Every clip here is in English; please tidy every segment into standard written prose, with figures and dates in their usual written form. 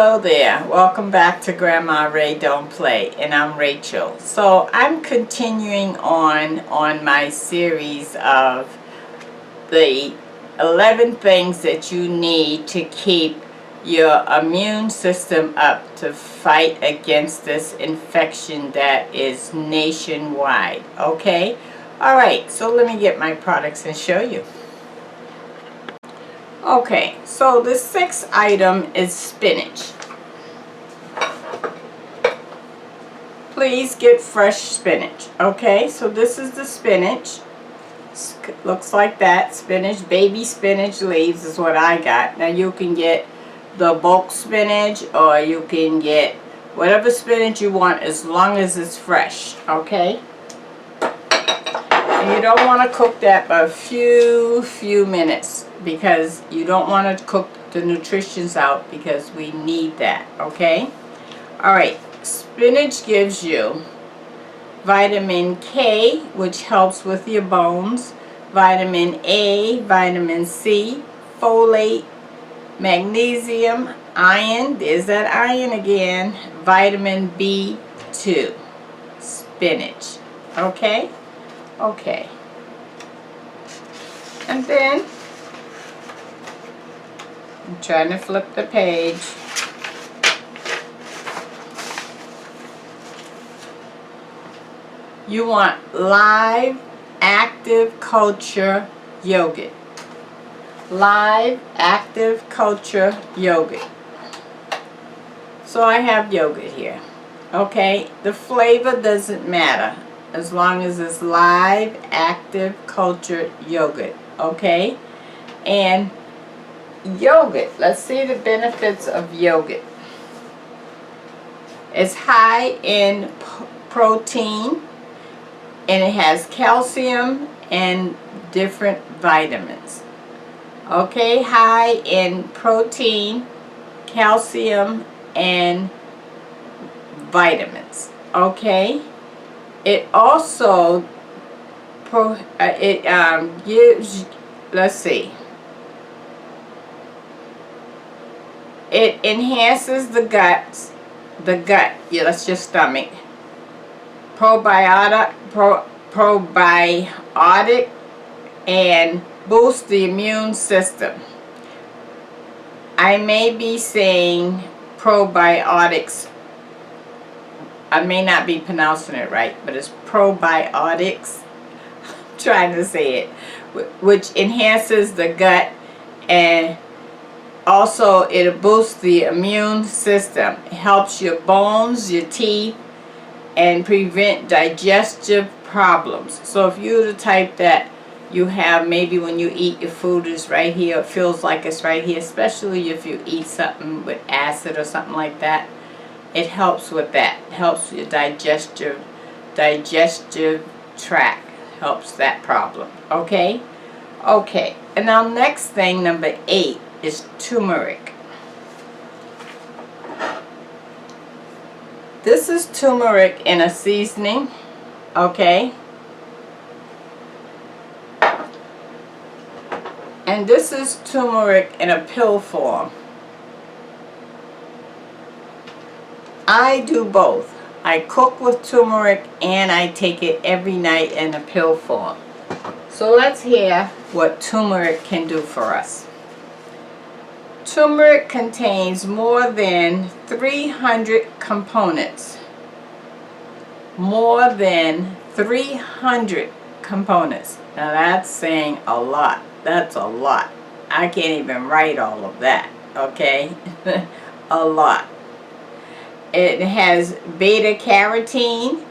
Hello there, welcome back to Grandma Ray Don't Play, and I'm Rachel. So I'm continuing on my series of the 11 things that you need to keep your immune system up to fight against this infection that is nationwide. Okay, alright, so let me get my products and show you. Okay, so the sixth item is spinach. Please get fresh spinach. Okay, so this is the spinach. Looks like that. Spinach, baby spinach leaves is what I got. Now you can get the bulk spinach, or you can get whatever spinach you want as long as it's fresh. Okay, and you don't want to cook that but a few minutes, because you don't want to cook the nutritions out, because we need that. Okay, alright, spinach gives you vitamin K, which helps with your bones, vitamin A, vitamin C, folate, magnesium, iron, there's that iron again, vitamin B2, spinach. Okay, okay, and then I'm trying to flip the page. You want live active culture yogurt. Live active culture yogurt. So I have yogurt here. Okay, the flavor doesn't matter as long as it's live active culture yogurt. Okay, and yogurt, let's see the benefits of yogurt. It's high in protein, and it has calcium and different vitamins. Okay, high in protein, calcium, and vitamins. Okay, it also gives, let's see, it enhances the gut, yeah, that's your stomach, probiotic, and boost the immune system. I may be saying probiotics, I may not be pronouncing it right, but it's probiotics. I'm trying to say it, which enhances the gut, and also it boosts the immune system. It helps your bones, your teeth, and prevent digestive problems. So if you're the type that you have, maybe when you eat, your food is right here, it feels like it's right here, especially if you eat something with acid or something like that, it helps with that. It helps your digestive tract, helps that problem. Okay, okay, and now next thing, number 8, is turmeric. This is turmeric in a seasoning. Okay, and this is turmeric in a pill form. I do both. I cook with turmeric and I take it every night in a pill form. So let's hear what turmeric can do for us. Turmeric contains more than 300 components. More than 300 components. Now that's saying a lot. That's a lot. I can't even write all of that. Okay? A lot. It has beta carotene,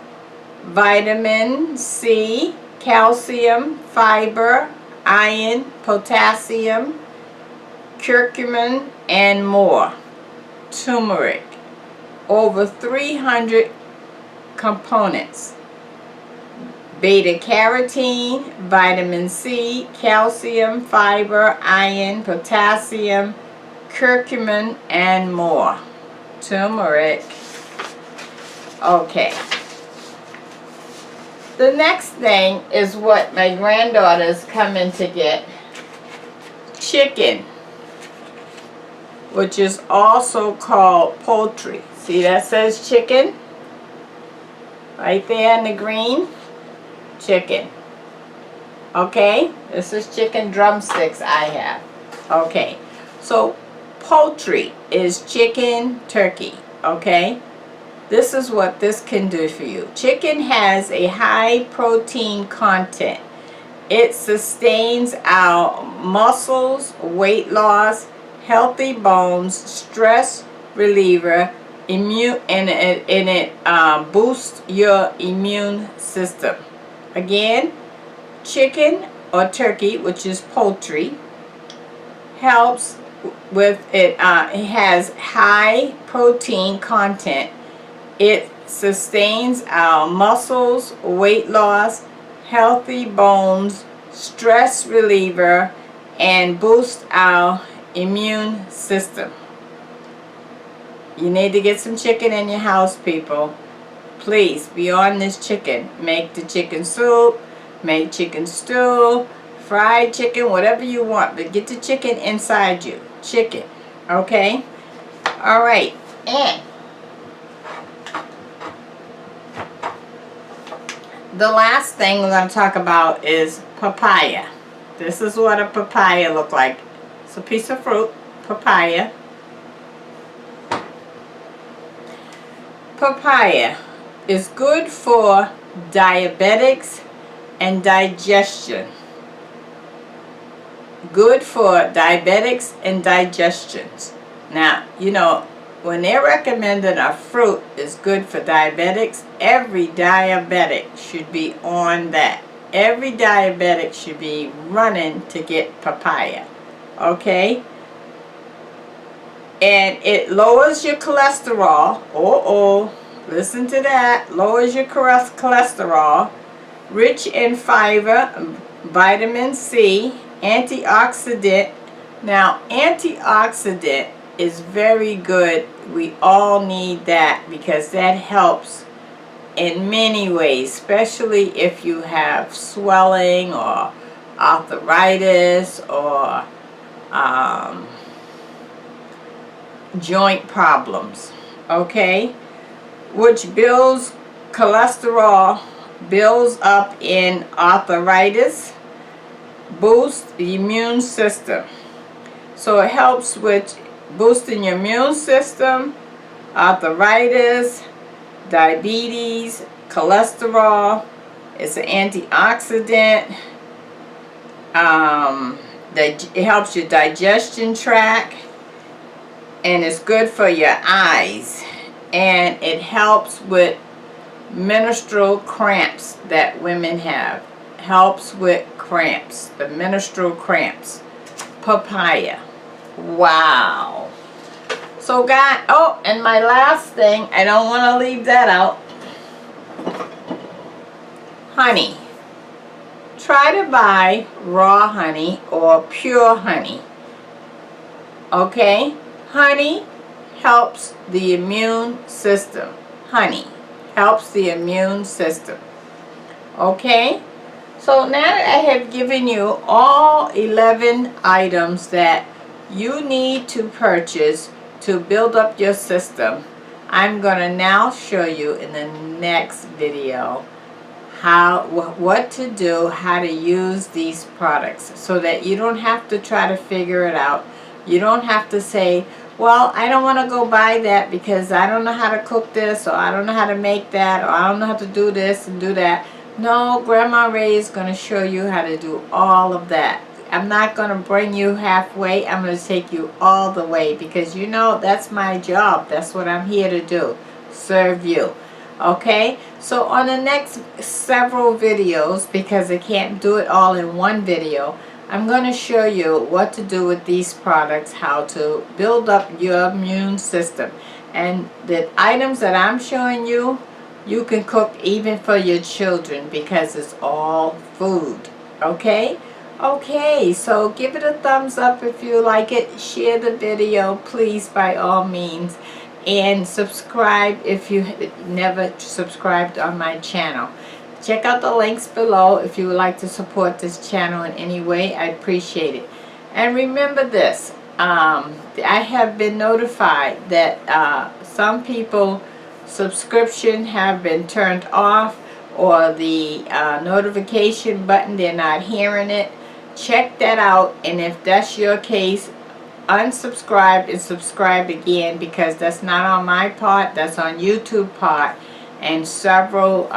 vitamin C, calcium, fiber, iron, potassium, curcumin, and more. Turmeric. Over 300 components. Beta carotene, vitamin C, calcium, fiber, iron, potassium, curcumin, and more. Turmeric. Okay. The next thing is what my granddaughter's coming to get. Chicken. which is also called poultry. See, that says chicken right there in the green. Chicken. Okay, this is chicken drumsticks I have. Okay, so poultry is chicken, turkey. Okay, this is what this can do for you. Chicken has a high protein content. It sustains our muscles, weight loss, healthy bones, stress reliever, immune, and it boosts your immune system. Again, chicken or turkey, which is poultry, helps with it. It has high protein content. It sustains our muscles, weight loss, healthy bones, stress reliever, and boosts our immune system. You need to get some chicken in your house, people. Please, beyond this chicken, make the chicken soup, make chicken stew, fried chicken, whatever you want, but get the chicken inside you. Chicken, okay? All right, and the last thing we're going to talk about is papaya. This is what a papaya looks like. It's a piece of fruit, papaya. Papaya is good for diabetics and digestion. Good for diabetics and digestions. Now, you know, when they're recommending a fruit is good for diabetics, every diabetic should be on that. Every diabetic should be running to get papaya. Okay? And it lowers your cholesterol. Listen to that. Lowers your cholesterol. Rich in fiber, vitamin C, antioxidant. Now, antioxidant is very good. We all need that because that helps in many ways, especially if you have swelling or arthritis or joint problems. Okay? Which builds cholesterol, builds up in arthritis, boosts the immune system. So it helps with boosting your immune system, arthritis, diabetes, cholesterol. It's an antioxidant. It helps your digestion tract, and it's good for your eyes. And it helps with menstrual cramps that women have. Helps with cramps, the menstrual cramps. Papaya. Wow. So guys, oh, and my last thing, I don't want to leave that out. Honey. Try to buy raw honey or pure honey. Okay? Honey helps the immune system. Honey helps the immune system. Okay? So now that I have given you all 11 items that you need to purchase to build up your system, I'm going to now show you in the next video what to do, how to use these products so that you don't have to try to figure it out. You don't have to say, well, I don't want to go buy that because I don't know how to cook this, or I don't know how to make that, or I don't know how to do this and do that. No, Grandma Ray is going to show you how to do all of that. I'm not going to bring you halfway. I'm going to take you all the way because you know that's my job. That's what I'm here to do. Serve you. Okay? So on the next several videos, because I can't do it all in one video, I'm going to show you what to do with these products, how to build up your immune system. And the items that I'm showing you, you can cook even for your children because it's all food. Okay? Okay, so give it a thumbs up if you like it. Share the video, please, by all means. And subscribe if you never subscribed on my channel. Check out the links below if you would like to support this channel in any way. I appreciate it. And remember this, I have been notified that some people subscription have been turned off, or the notification button, they're not hearing it. Check that out, and if that's your case, unsubscribe and subscribe again, because that's not on my part, that's on YouTube part, and several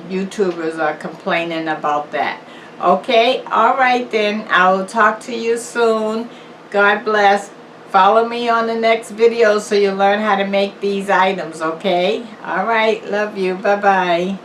YouTubers are complaining about that. Okay, alright then, I will talk to you soon. God bless. Follow me on the next video so you learn how to make these items, okay? Alright, love you. Bye-bye.